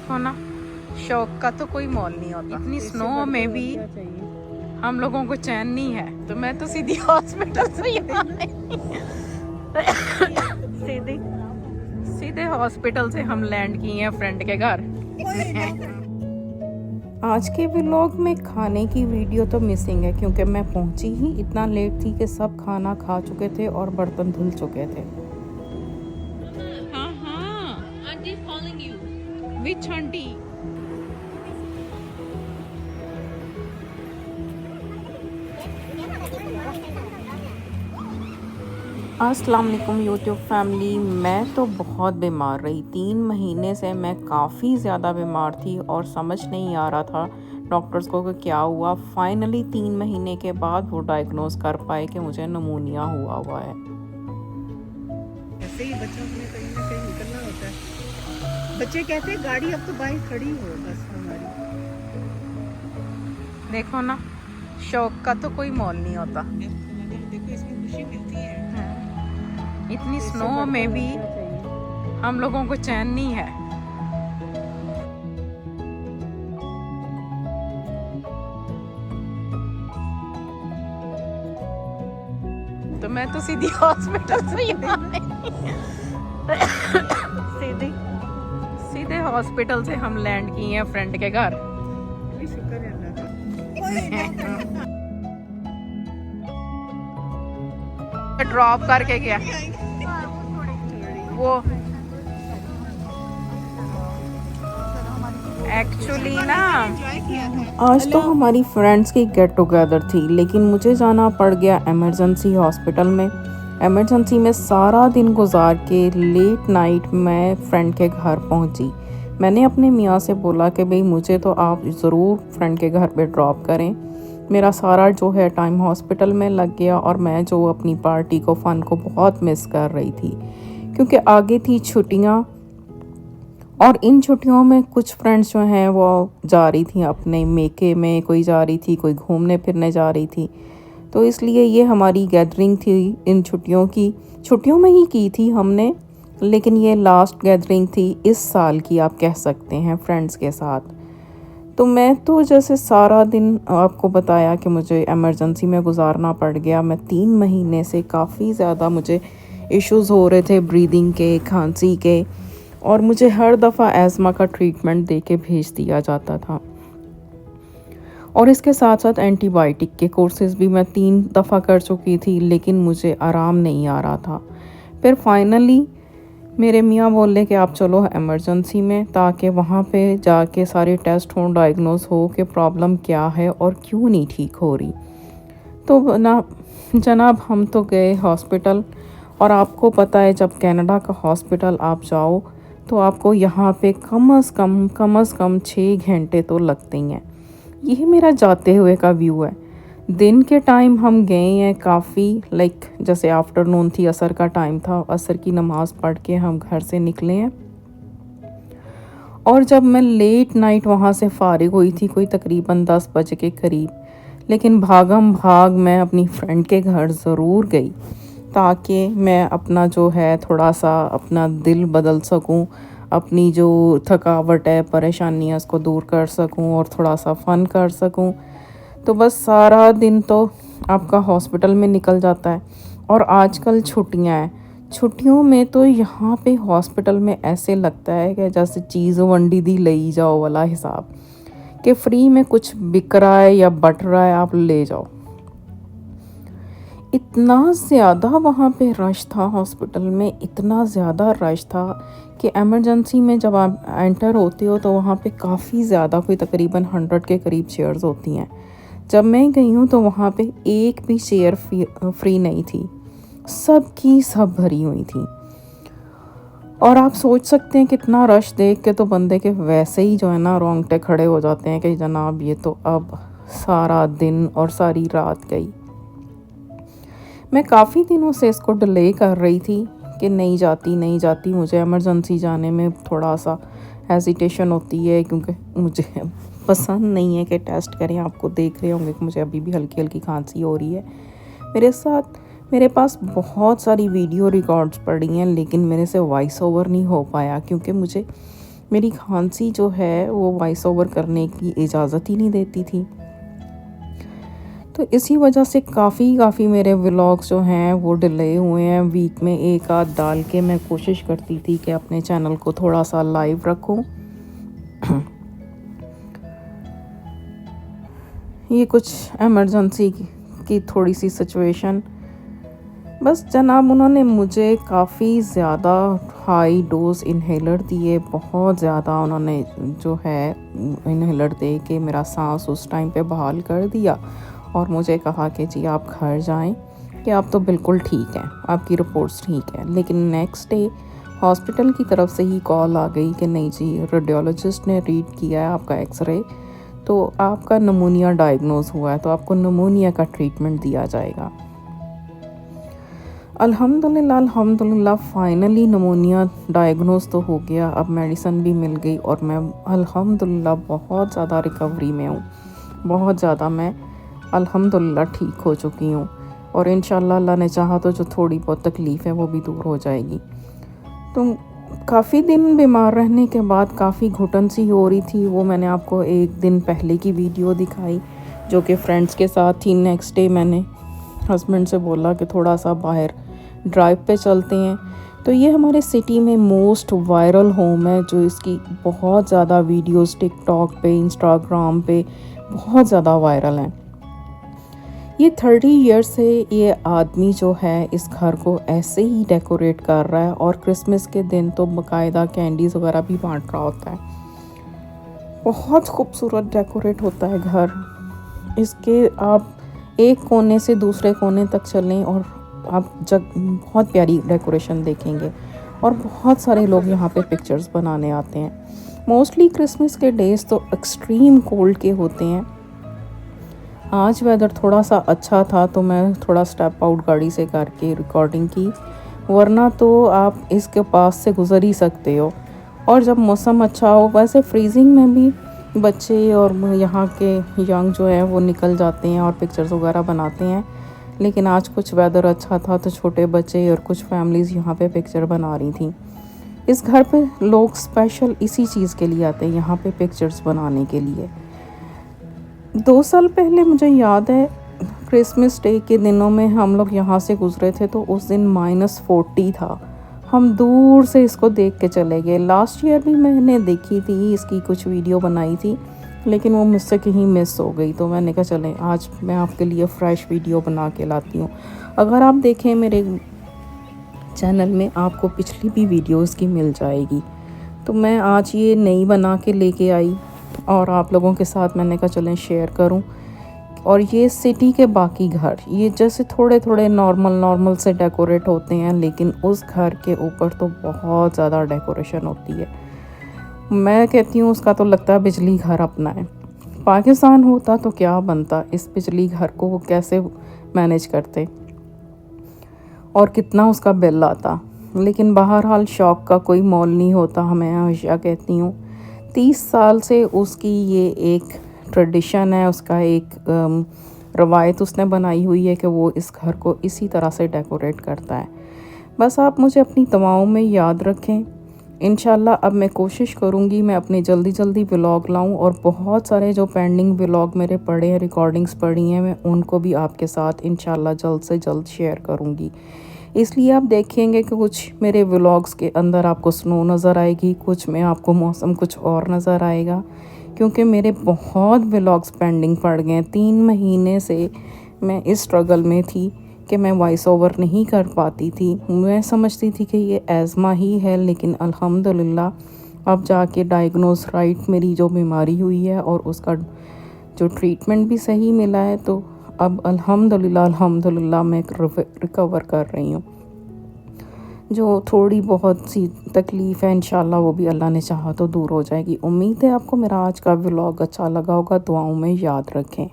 देखो ना, शौक का तो कोई मोल नहीं होता। इतनी स्नो में भी हम लोगों को चैन नहीं है, तो मैं तो सीधी हॉस्पिटल से सीधे सीधे हॉस्पिटल से हम लैंड किए हैं फ्रेंड के घर। आज के व्लॉग में खाने की वीडियो तो मिसिंग है, क्योंकि मैं पहुंची ही इतना लेट थी कि सब खाना खा चुके थे और बर्तन धुल चुके थे। हाँ हाँ, aunty is calling you. Which aunty? अस्सलाम वालेकुम यूट्यूब फैमिली। मैं तो बहुत बीमार रही, 3 महीने से मैं काफ़ी ज़्यादा बीमार थी और समझ नहीं आ रहा था डॉक्टर्स को कि क्या हुआ। फाइनली 3 महीने के बाद वो डायग्नोज कर पाए कि मुझे निमोनिया हुआ है। ऐसे ही बच्चों में कहीं ना कहीं निकलना होता है। बच्चे कहते हैं गाड़ी अब तो बाहर खड़ी हो बस हमारी। देखो ना, शौक का तो कोई मोल नहीं होता। देखो इसमें खुशी मिलती है। इतनी स्नो में भी हम लोगों को चैन नहीं है। तो मैं तो सीधी हॉस्पिटल से सीधे सीधे हॉस्पिटल से हम लैंड किए हैं फ्रेंड के घर। शुक्र है अल्लाह का। ड्रॉप करके गया वो। एक्चुअली ना, आज तो हमारी फ्रेंड्स की गेट टुगेदर थी, लेकिन मुझे जाना पड़ गया इमरजेंसी हॉस्पिटल में। इमरजेंसी में सारा दिन गुजार के लेट नाइट मैं फ्रेंड के घर पहुंची। मैंने अपने मियाँ से बोला कि भाई मुझे तो आप ज़रूर फ्रेंड के घर पे ड्रॉप करें। मेरा सारा जो है टाइम हॉस्पिटल में लग गया और मैं जो अपनी पार्टी को फ़न को बहुत मिस कर रही थी, क्योंकि आगे थी छुट्टियाँ और इन छुट्टियों में कुछ फ्रेंड्स जो हैं वो जा रही थी अपने मेके में, कोई जा रही थी, कोई घूमने फिरने जा रही थी। तो इसलिए ये हमारी गैदरिंग थी इन छुट्टियों में ही की थी हमने, लेकिन ये लास्ट गैदरिंग थी इस साल की, आप कह सकते हैं, फ्रेंड्स के साथ। तो मैं तो जैसे सारा दिन आपको बताया कि मुझे इमरजेंसी में गुजारना पड़ गया। मैं 3 महीने से काफ़ी ज़्यादा मुझे इश्यूज़ हो रहे थे, ब्रीदिंग के, खांसी के, और मुझे हर दफ़ा एज़मा का ट्रीटमेंट दे के भेज दिया जाता था। और इसके साथ साथ एंटीबायोटिक के कोर्सेज़ भी मैं 3 दफ़ा कर चुकी थी, लेकिन मुझे आराम नहीं आ रहा था। फिर फाइनली मेरे मियाँ बोले कि आप चलो इमरजेंसी में, ताकि वहाँ पे जाके सारे टेस्ट हों, डायग्नोस हो कि प्रॉब्लम क्या है और क्यों नहीं ठीक हो रही। तो ना जनाब, हम तो गए हॉस्पिटल, और आपको पता है जब कनाडा का हॉस्पिटल आप जाओ तो आपको यहाँ पे कम से कम 6 घंटे तो लगते ही हैं। यही मेरा जाते हुए का व्यू है। दिन के टाइम हम गए हैं काफ़ी, जैसे आफ्टरनून थी, असर का टाइम था, असर की नमाज़ पढ़ के हम घर से निकले हैं। और जब मैं लेट नाइट वहाँ से फारिग हुई थी, कोई तकरीबन 10 बजे के करीब, लेकिन भागम भाग मैं अपनी फ्रेंड के घर ज़रूर गई, ताकि मैं अपना जो है थोड़ा सा अपना दिल बदल सकूं, अपनी जो थकावट है, परेशानी है, उसको दूर कर सकूं और थोड़ा सा फ़न कर सकूं। तो बस सारा दिन तो आपका हॉस्पिटल में निकल जाता है। और आजकल छुट्टियां हैं, छुट्टियों में तो यहाँ पे हॉस्पिटल में ऐसे लगता है कि जैसे चीज़ वंडी दी ले जाओ वाला हिसाब, कि फ्री में कुछ बिक रहा है या बट रहा है, आप ले जाओ। इतना ज़्यादा वहाँ पे रश था हॉस्पिटल में, इतना ज़्यादा रश था कि इमरजेंसी में जब आप एंटर होते हो तो वहाँ पे काफ़ी ज़्यादा, कोई तकरीबन 100 के करीब चेयर्स होती हैं। जब मैं गई हूँ तो वहाँ पे एक भी चेयर फ्री नहीं थी, सब की सब भरी हुई थी। और आप सोच सकते हैं कितना रश देख के तो बंदे के वैसे ही जो है ना रोंगटे खड़े हो जाते हैं कि जनाब ये तो अब सारा दिन और सारी रात गई। मैं काफ़ी दिनों से इसको डिले कर रही थी कि नहीं जाती। मुझे इमरजेंसी जाने में थोड़ा सा हेजिटेशन होती है, क्योंकि मुझे पसंद नहीं है कि टेस्ट करें। आपको देख रहे होंगे कि मुझे अभी भी हल्की हल्की खांसी हो रही है। मेरे पास बहुत सारी वीडियो रिकॉर्ड्स पड़ी हैं, लेकिन मेरे से वॉइस ओवर नहीं हो पाया, क्योंकि मेरी खांसी जो है वो वॉइस ओवर करने की इजाज़त ही नहीं देती थी। तो इसी वजह से काफ़ी मेरे व्लॉग्स जो हैं वो डिले हुए हैं। वीक में एक आध डाल के मैं कोशिश करती थी कि अपने चैनल को थोड़ा सा लाइव रखूं। ये कुछ इमरजेंसी की थोड़ी सी सिचुएशन। बस जनाब उन्होंने मुझे काफ़ी ज़्यादा हाई डोज इन्हेलर दिए, बहुत ज़्यादा उन्होंने जो है इन्हेलर दे के मेरा सांस उस टाइम पे बहाल कर दिया और मुझे कहा कि जी आप घर जाएं कि आप तो बिल्कुल ठीक हैं, आपकी रिपोर्ट्स ठीक है। लेकिन नेक्स्ट डे हॉस्पिटल की तरफ से ही कॉल आ गई कि नहीं जी, रेडियोलॉजिस्ट ने रीड किया है आपका एक्सरे, तो आपका नमूनिया डायग्नोज हुआ है, तो आपको नमूनिया का ट्रीटमेंट दिया जाएगा। अल्हम्दुलिल्लाह फाइनली नमूनिया डायग्नोज तो हो गया। अब मेडिसिन भी मिल गई और मैं अल्हम्दुलिल्लाह बहुत ज़्यादा रिकवरी में हूँ, बहुत ज़्यादा मैं अल्हम्दुलिल्लाह ठीक हो चुकी हूँ। और इंशाल्लाह अल्लाह ने चाहा तो जो थोड़ी बहुत तकलीफ़ है वो भी दूर हो जाएगी। तो काफ़ी दिन बीमार रहने के बाद काफ़ी घुटन सी हो रही थी, वो मैंने आपको एक दिन पहले की वीडियो दिखाई जो कि फ्रेंड्स के साथ थी। नेक्स्ट डे मैंने हस्बैंड से बोला कि थोड़ा सा बाहर ड्राइव पे चलते हैं। तो ये हमारे सिटी में मोस्ट वायरल होम है, जो इसकी बहुत ज़्यादा वीडियोस टिकटॉक पे, इंस्टाग्राम पे बहुत ज़्यादा वायरल हैं। ये 30 ईयर्स से ये आदमी जो है इस घर को ऐसे ही डेकोरेट कर रहा है और क्रिसमस के दिन तो बाकायदा कैंडीज़ वगैरह भी बांट रहा होता है। बहुत खूबसूरत डेकोरेट होता है घर। इसके आप एक कोने से दूसरे कोने तक चलें और आप बहुत प्यारी डेकोरेशन देखेंगे। और बहुत सारे लोग यहाँ पे पिक्चर्स बनाने आते हैं। मोस्टली क्रिसमस के डेज़ तो एक्सट्रीम कोल्ड के होते हैं। आज वेदर थोड़ा सा अच्छा था तो मैं थोड़ा स्टेप आउट गाड़ी से करके रिकॉर्डिंग की, वरना तो आप इसके पास से गुज़र ही सकते हो। और जब मौसम अच्छा हो, वैसे फ्रीजिंग में भी बच्चे और यहाँ के यंग जो है वो निकल जाते हैं और पिक्चर्स वगैरह बनाते हैं। लेकिन आज कुछ वेदर अच्छा था तो छोटे बच्चे और कुछ फैमिलीज़ यहाँ पे पिक्चर बना रही थी। इस घर पे लोग स्पेशल इसी चीज़ के लिए आते हैं, यहाँ पे पिक्चर्स बनाने के लिए। 2 साल पहले मुझे याद है क्रिसमस डे के दिनों में हम लोग यहाँ से गुजरे थे तो उस दिन -40 था। हम दूर से इसको देख के चले गए। लास्ट ईयर भी मैंने देखी थी, इसकी कुछ वीडियो बनाई थी, लेकिन वो मुझसे कहीं मिस हो गई। तो मैंने कहा चलें आज मैं आपके लिए फ़्रेश वीडियो बना के लाती हूँ। अगर आप देखें मेरे चैनल में आपको पिछली भी वीडियोस की मिल जाएगी। तो मैं आज ये नई बना के लेके आई और आप लोगों के साथ मैंने कहा चलें शेयर करूं। और ये सिटी के बाकी घर ये जैसे थोड़े थोड़े नॉर्मल से डेकोरेट होते हैं, लेकिन उस घर के ऊपर तो बहुत ज़्यादा डेकोरेशन होती है। मैं कहती हूँ उसका तो लगता है बिजली घर अपना है। पाकिस्तान होता तो क्या बनता, इस बिजली घर को वो कैसे मैनेज करते और कितना उसका बिल आता। लेकिन बहरहाल शौक़ का कोई मोल नहीं होता, मैं हमेशा कहती हूँ। 30 साल से उसकी ये एक ट्रेडिशन है, उसका एक रवायत उसने बनाई हुई है कि वो इस घर को इसी तरह से डेकोरेट करता है। बस आप मुझे अपनी दुआओं में याद रखें। इंशाल्लाह अब मैं कोशिश करूँगी मैं अपने जल्दी व्लॉग लाऊं और बहुत सारे जो पेंडिंग व्लॉग मेरे पड़े हैं, रिकॉर्डिंग्स पड़ी हैं, मैं उनको भी आपके साथ इंशाल्लाह जल्द से जल्द शेयर करूँगी। इसलिए आप देखेंगे कि कुछ मेरे व्लॉग्स के अंदर आपको स्नो नज़र आएगी, कुछ में आपको मौसम कुछ और नज़र आएगा, क्योंकि मेरे बहुत व्लॉग्स पेंडिंग पड़ गए हैं। 3 महीने से मैं इस स्ट्रगल में थी कि मैं वॉइस ओवर नहीं कर पाती थी। मैं समझती थी कि ये एज़मा ही है, लेकिन अल्हम्दुलिल्लाह अब जाके डायग्नोज राइट मेरी जो बीमारी हुई है और उसका जो ट्रीटमेंट भी सही मिला है, तो अब अल्हम्दुलिल्लाह मैं रिकवर कर रही हूँ। जो थोड़ी बहुत सी तकलीफ़ है इंशाल्लाह वो भी अल्लाह ने चाहा तो दूर हो जाएगी। उम्मीद है आपको मेरा आज का व्लॉग अच्छा लगा होगा। दुआओं में याद रखें।